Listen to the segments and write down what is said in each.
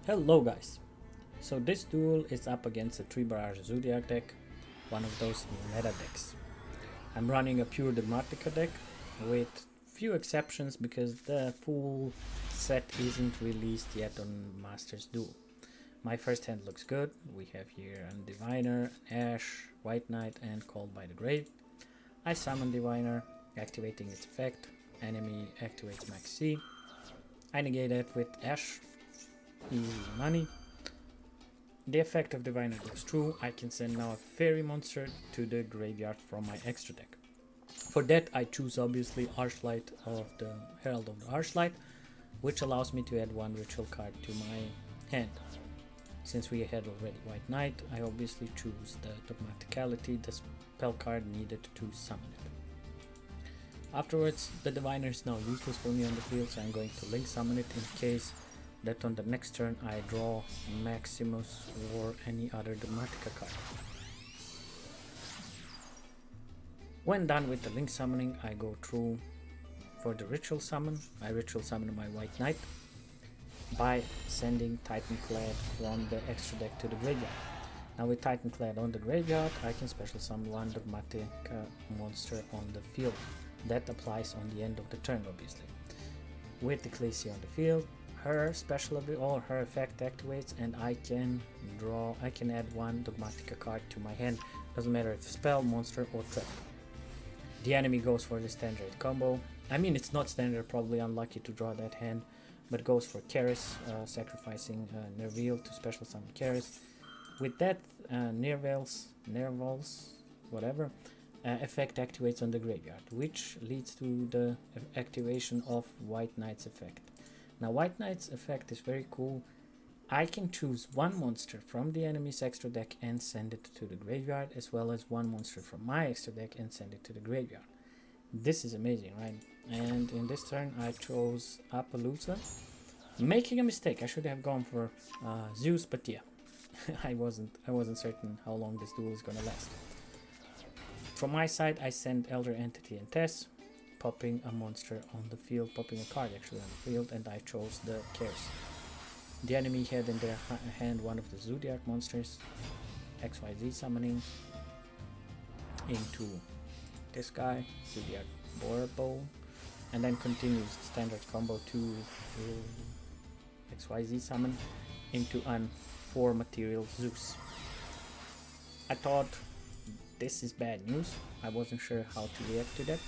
Hello guys, so this duel is up against the Tri-Brigade Zoodiac deck, one of those meta decks. I'm running a pure Dogmatika deck with few exceptions because the full set isn't released yet on Masters Duel. My first hand looks good. We have here a Diviner, an Ash, White Knight and Called by the Grave. I summon Diviner, activating its effect. Enemy activates Max C. I negate it with Ash. Easy money. The effect of Diviner goes through. I can send now a fairy monster to the graveyard from my extra deck. For that I choose obviously Archlight of the Herald of the Archlight, which allows me to add one ritual card to my hand. Since we had already White Knight, I obviously choose the Dogmaticality, the spell card needed to summon it. Afterwards, the Diviner is now useless for me on the field, so I'm going to link summon it in case that on the next turn I draw Maximus or any other Dogmatika card. When done with the link summoning, I go through for the ritual summon. I ritual summon my White Knight by sending Titanclad from the extra deck to the graveyard. Now with Titanclad on the graveyard, I can special summon one Dogmatika monster on the field. That applies on the end of the turn obviously. With Ecclesia on the field, her special ability or her effect activates and I can add one Dogmatika card to my hand. Doesn't matter if spell, monster or trap. The enemy goes for the standard combo. I mean, it's not standard, probably unlucky to draw that hand, but goes for Karis, sacrificing Nervil to special summon Karis. With that, Nervals, whatever, effect activates on the graveyard, which leads to the activation of White Knight's effect. Now White Knight's effect is very cool. I can choose one monster from the enemy's extra deck and send it to the graveyard, as well as one monster from my extra deck and send it to the graveyard. This is amazing, right? And in this turn I chose Appaloosa, making a mistake. I should have gone for Zeus, but yeah, I wasn't certain how long this duel is gonna last. From my side, I send Elder Entity and Tess, popping a monster on the field, popping a card actually on the field, and I chose the Karis. The enemy had in their hand one of the Zoodiac monsters, XYZ summoning into this guy, Zoodiac Borbo, and then continues the standard combo to XYZ summon into an 4 material Zeus. I thought this is bad news. I wasn't sure how to react to that,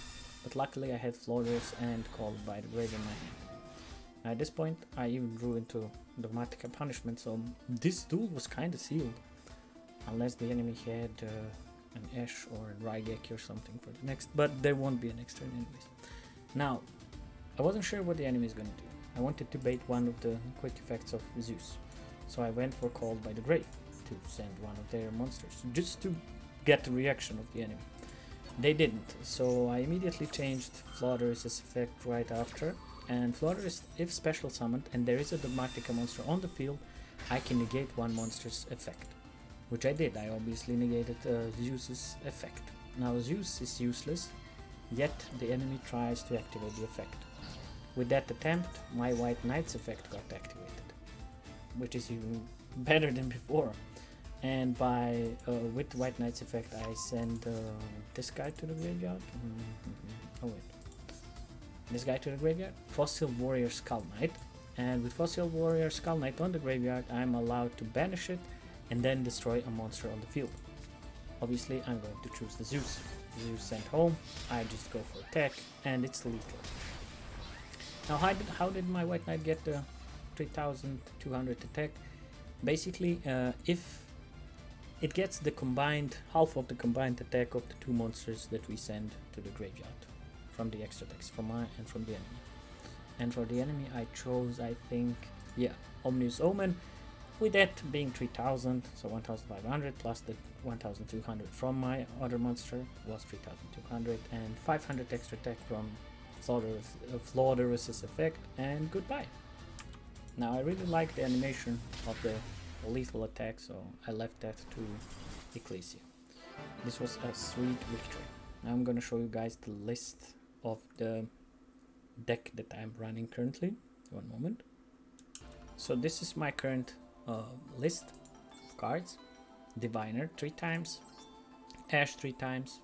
but luckily I had Flawless and Called by the Grave in my hand. At this point I even drew into Dogmatika punishment, so this duel was kinda sealed. Unless the enemy had an Ash or a Raigeki or something for the next, but there won't be a next turn anyways. Now, I wasn't sure what the enemy is gonna do. I wanted to bait one of the quick effects of Zeus, so I went for Called by the Grave to send one of their monsters, just to get the reaction of the enemy. They didn't, so I immediately changed Flawless's effect right after, and Flawless, if special summoned and there is a Dogmatika monster on the field, I can negate one monster's effect, which I did. I obviously negated Zeus's effect. Now Zeus is useless, yet the enemy tries to activate the effect. With that attempt, my White Knight's effect got activated, which is even better than before. And with White Knight's effect, I send this guy to the graveyard. Oh wait, this guy to the graveyard. Fossil Warrior Skull Knight, and with Fossil Warrior Skull Knight on the graveyard, I'm allowed to banish it and then destroy a monster on the field. Obviously, I'm going to choose the Zeus. Zeus sent home. I just go for attack, and it's lethal. Now, how did my White Knight get the 3200 attack? Basically, if it gets the combined half of the combined attack of the two monsters that we send to the graveyard from the extra decks, from mine and from the enemy. And for the enemy I chose, I think, yeah, Omnius Omen, with that being 3000, so 1500 plus the 1200 from my other monster was 3200, and 500 extra attack from Flawless's effect, and goodbye. Now I really like the animation of the lethal attack, so I left that to Ecclesia. This was a sweet victory. Now I'm gonna show you guys the list of the deck that I'm running currently. One moment. So this is my current list of cards. Diviner 3 times, Ash 3 times,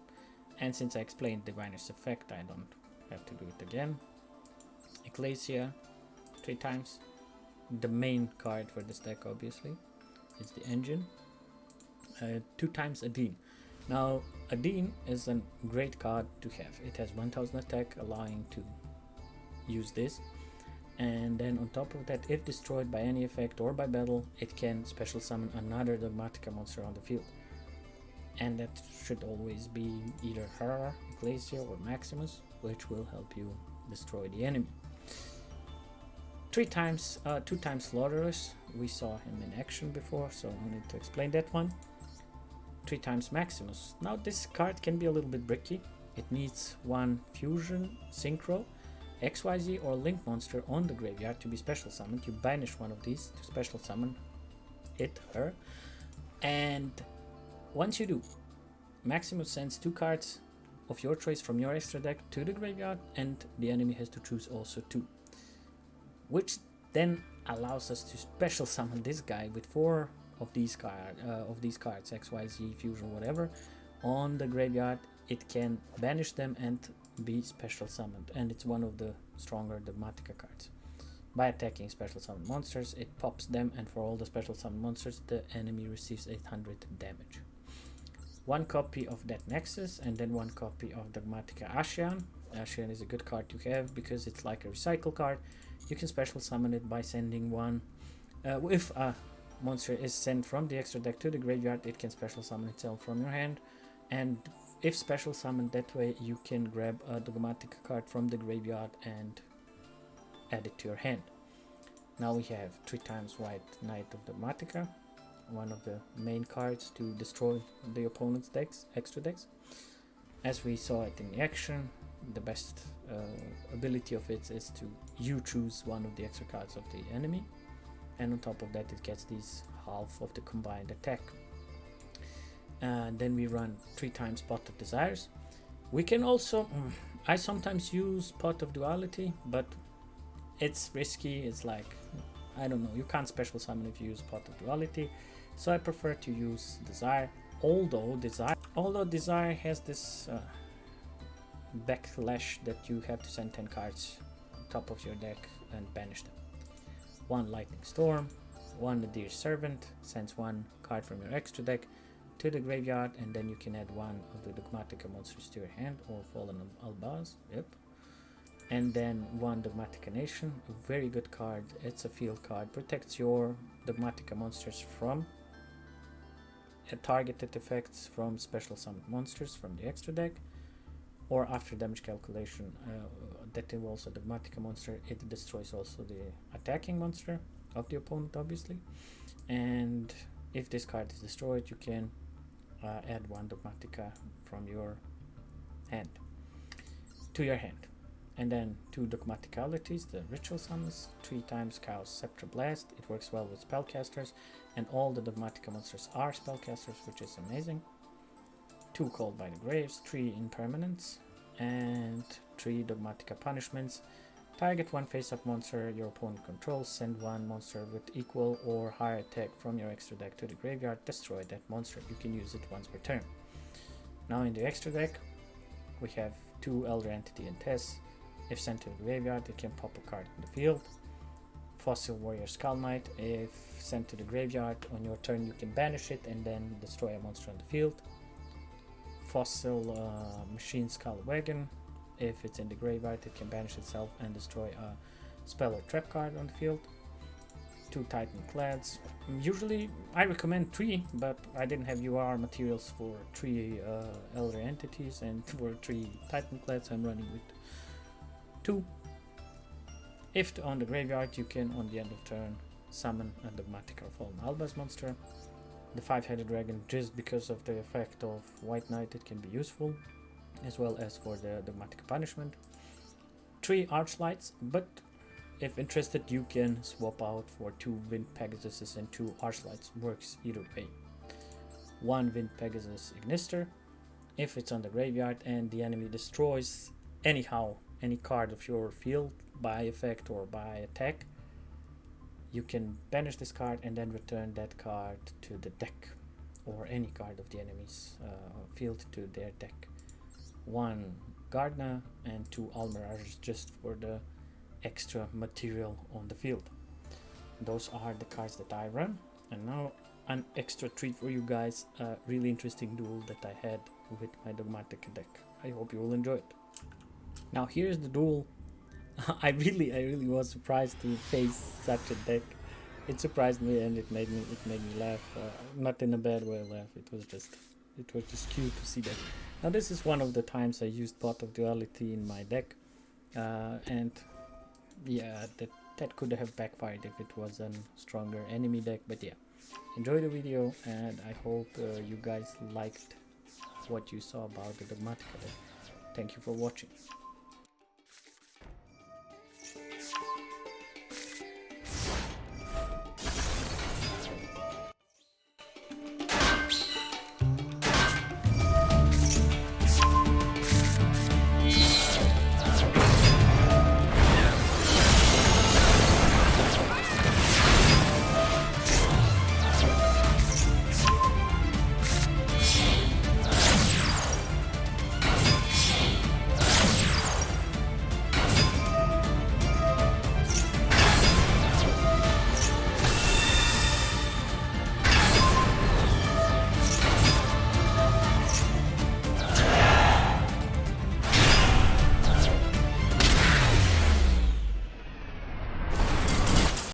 and since I explained Diviner's effect, I don't have to do it again. Ecclesia 3 times. The main card for this deck, obviously, is the engine. 2 times Adine. Now, Adine is a great card to have. It has 1000 attack, allowing to use this. And then on top of that, if destroyed by any effect or by battle, it can special summon another Dogmatika monster on the field. And that should always be either her, Ecclesia, or Maximus, which will help you destroy the enemy. 2 times Slaughterous. We saw him in action before, so I need to explain that one. 3 times Maximus. Now this card can be a little bit bricky. It needs 1 Fusion, Synchro, XYZ or Link monster on the graveyard to be special summoned. You banish one of these to special summon it, her. And once you do, Maximus sends 2 cards of your choice from your extra deck to the graveyard, and the enemy has to choose also 2. Which then allows us to special summon this guy with 4 of these cards, XYZ, Fusion, whatever, on the graveyard. It can banish them and be special summoned, and it's one of the stronger Dogmatika cards. By attacking special summon monsters, it pops them, and for all the special summon monsters, the enemy receives 800 damage. 1 copy of that Nexus, and then 1 copy of Dogmatika Ashian. Ashian is a good card to have because it's like a recycle card. You can special summon it by sending one. If a monster is sent from the extra deck to the graveyard, it can special summon itself from your hand, and if special summoned that way, you can grab a Dogmatika card from the graveyard and add it to your hand. Now we have 3 times White Knight of Dogmatika, one of the main cards to destroy the opponent's decks, extra decks. As we saw it in the action, the best ability of it is to you choose one of the extra cards of the enemy, and on top of that it gets these half of the combined attack. Then we run 3 times Pot of Desires. We can also, I sometimes use Pot of Duality, but it's risky. It's like, I don't know, you can't special summon if you use Pot of Duality, so I prefer to use Desire. Although Desire has this backlash that you have to send 10 cards on top of your deck and banish them. 1 Lightning Storm, 1 Nadir's Servant, sends 1 card from your extra deck to the graveyard, and then you can add 1 of the Dogmatika monsters to your hand, or Fallen Albaz, yep. And then 1 Dogmatika Nation, a very good card. It's a field card, protects your Dogmatika monsters from targeted effects from special summoned monsters from the extra deck, or after damage calculation that involves a Dogmatika monster, it destroys also the attacking monster of the opponent, obviously. And if this card is destroyed, you can add 1 Dogmatika from your hand to your hand. And then 2 Dogmaticalities, the Ritual Summons, 3 times Chaos Scepter Blast. It works well with spellcasters, and all the Dogmatika monsters are spellcasters, which is amazing. 2 Called by the Graves, 3 Impermanents, and 3 Dogmatika Punishments. Target 1 face-up monster your opponent controls, send 1 monster with equal or higher attack from your extra deck to the graveyard, destroy that monster. You can use it once per turn. Now in the extra deck, we have 2 Elder Entity and Tess. If sent to the graveyard, it can pop a card in the field. Fossil Warrior Skull Knight. If sent to the graveyard, on your turn you can banish it and then destroy a monster on the field. Fossil Machine Skull Wagon. If it's in the graveyard, it can banish itself and destroy a spell or trap card on the field. 2 Titan Clads. Usually I recommend 3, but I didn't have UR materials for 3 Elder Entities, and for 3 Titan Clads I'm running with 2. If on the graveyard, you can on the end of turn summon a Dogmatika or Fallen Albaz monster. The 5-headed dragon, just because of the effect of White Knight, it can be useful, as well as for the Dogmatika Punishment. 3 Archlights, but if interested, you can swap out for 2 Wind Pegasuses and 2 Archlights, works either way. 1 Wind Pegasus Ignister. If it's on the graveyard and the enemy destroys anyhow any card of your field by effect or by attack, you can banish this card and then return that card to the deck, or any card of the enemy's field to their deck. 1 Gardner and 2 Almirages just for the extra material on the field. Those are the cards that I run. And now an extra treat for you guys, a really interesting duel that I had with my Dogmatika deck. I hope you will enjoy it. Now here's the duel. I really was surprised to face such a deck. It surprised me and it made me laugh. Not in a bad way laugh. It was just cute to see that. Now this is one of the times I used Thought of Duality in my deck, and yeah, that could have backfired if it was a stronger enemy deck. But yeah, enjoy the video, and I hope you guys liked what you saw about the Dogmatika deck. Thank you for watching.